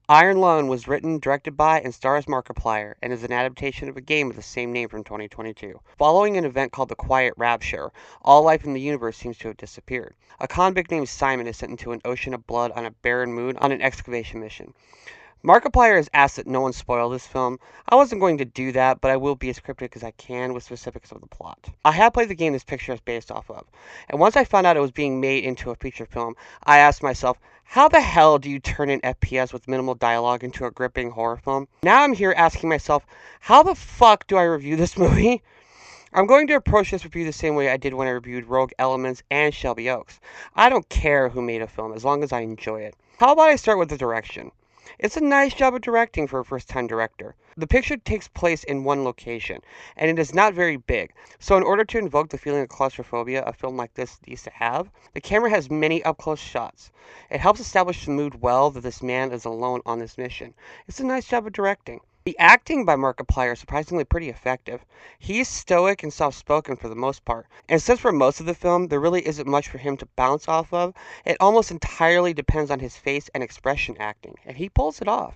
Iron Lung was written, directed by, and stars Markiplier, and is an adaptation of a game with the same name from 2022. Following an event called the Quiet Rapture, all life in the universe seems to have disappeared. A convict named Simon is sent into an ocean of blood on a barren moon on an excavation mission. Markiplier has asked that no one spoil this film. I wasn't going to do that, but I will be as cryptic as I can with specifics of the plot. I have played the game this picture is based off of, and once I found out it was being made into a feature film, I asked myself, how the hell do you turn an FPS with minimal dialogue into a gripping horror film? Now I'm here asking myself, how the fuck do I review this movie? I'm going to approach this review the same way I did when I reviewed Rogue Elements and Shelby Oaks. I don't care who made a film as long as I enjoy it. How about I start with the direction? It's a nice job of directing for a first time director. The picture takes place in one location, and it is not very big. So, in order to invoke the feeling of claustrophobia a film like this needs to have, the camera has many up close shots. It helps establish the mood well that this man is alone on this mission. It's a nice job of directing. The acting by Markiplier is surprisingly pretty effective. He's stoic and soft spoken for the most part, and since for most of the film there really isn't much for him to bounce off of, it almost entirely depends on his face and expression acting, and he pulls it off.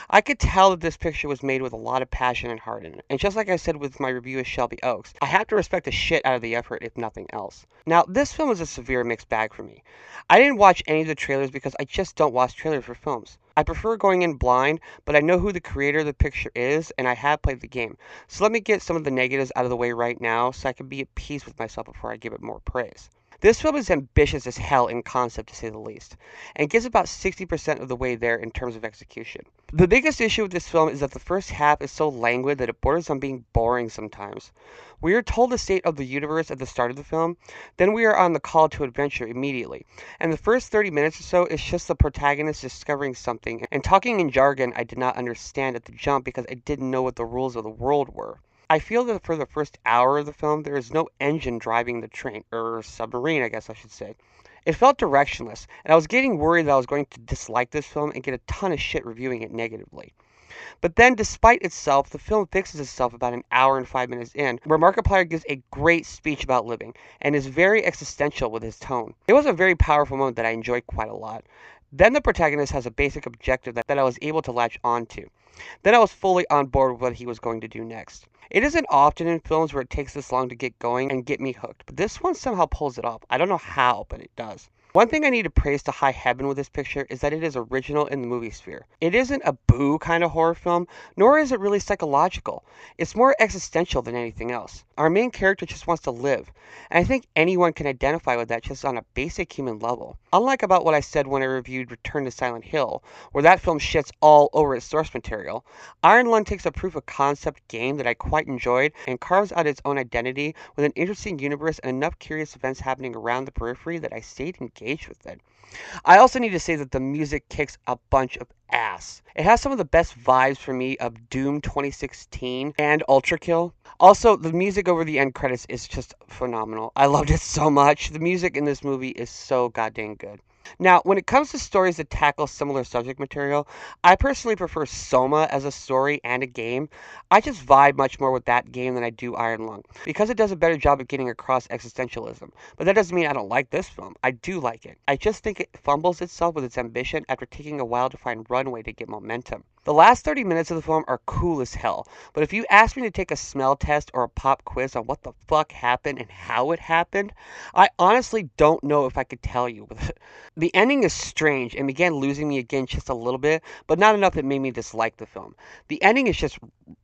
I could tell that this picture was made with a lot of passion and heart in it. And just like I said with my review of Shelby Oaks, I have to respect the shit out of the effort if nothing else. Now, this film is a severe mixed bag for me. I didn't watch any of the trailers because I just don't watch trailers for films. I prefer going in blind, but I know who the creator of the picture is, and I have played the game. So let me get some of the negatives out of the way right now so I can be at peace with myself before I give it more praise. This film is ambitious as hell in concept, to say the least, and gets about 60% of the way there in terms of execution. The biggest issue with this film is that the first half is so languid that it borders on being boring sometimes. We are told the state of the universe at the start of the film, then we are on the call to adventure immediately, and the first 30 minutes or so is just the protagonist discovering something and talking in jargon I did not understand at the jump because I didn't know what the rules of the world were. I feel that for the first hour of the film, there is no engine driving the train, or submarine, I guess I should say. It felt directionless, and I was getting worried that I was going to dislike this film and get a ton of shit reviewing it negatively. But then, despite itself, the film fixes itself about an hour and 5 minutes in, where Markiplier gives a great speech about living, and is very existential with his tone. It was a very powerful moment that I enjoyed quite a lot. Then the protagonist has a basic objective that I was able to latch onto. Then I was fully on board with what he was going to do next. It isn't often in films where it takes this long to get going and get me hooked, but this one somehow pulls it off. I don't know how, but it does. One thing I need to praise to high heaven with this picture is that it is original in the movie sphere. It isn't a boo kind of horror film, nor is it really psychological. It's more existential than anything else. Our main character just wants to live, and I think anyone can identify with that just on a basic human level. Unlike about what I said when I reviewed Return to Silent Hill, where that film shits all over its source material, Iron Lung takes a proof of concept game that I quite enjoyed and carves out its own identity with an interesting universe and enough curious events happening around the periphery that I stayed engaged with it. I also need to say that the music kicks a bunch of ass. It has some of the best vibes for me of Doom 2016 and Ultra Kill. Also, the music over the end credits is just phenomenal. I loved it so much. The music in this movie is so goddamn good. Now, when it comes to stories that tackle similar subject material, I personally prefer Soma as a story and a game. I just vibe much more with that game than I do Iron Lung, because it does a better job of getting across existentialism. But that doesn't mean I don't like this film. I do like it. I just think it fumbles itself with its ambition after taking a while to find runway to get momentum. The last 30 minutes of the film are cool as hell, but if you ask me to take a smell test or a pop quiz on what the fuck happened and how it happened, I honestly don't know if I could tell you. The ending is strange and began losing me again just a little bit, but not enough that made me dislike the film. The ending is just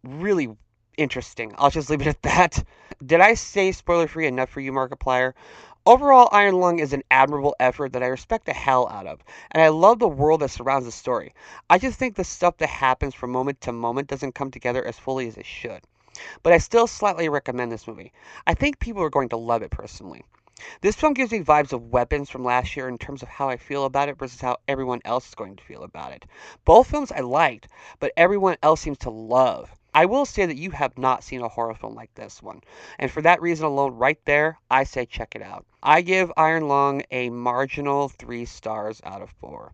really interesting. I'll just leave it at that. Did I say spoiler free enough for you, Markiplier? Overall, Iron Lung is an admirable effort that I respect the hell out of, and I love the world that surrounds the story. I just think the stuff that happens from moment to moment doesn't come together as fully as it should. But I still slightly recommend this movie. I think people are going to love it personally. This film gives me vibes of Weapons from last year in terms of how I feel about it versus how everyone else is going to feel about it. Both films I liked, but everyone else seems to love. I will say that you have not seen a horror film like this one, and for that reason alone right there, I say check it out. I give Iron Lung a marginal 3 stars out of 4.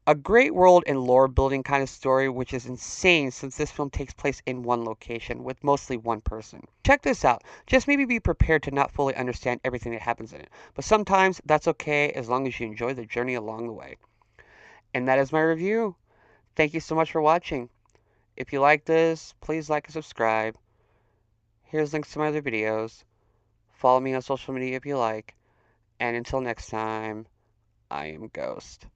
A great world and lore building kind of story, which is insane since this film takes place in one location with mostly one person. Check this out. Just maybe be prepared to not fully understand everything that happens in it, but sometimes that's okay as long as you enjoy the journey along the way. And that is my review. Thank you so much for watching. If you like this, please like and subscribe. Here's links to my other videos. Follow me on social media if you like. And until next time, I am Ghost.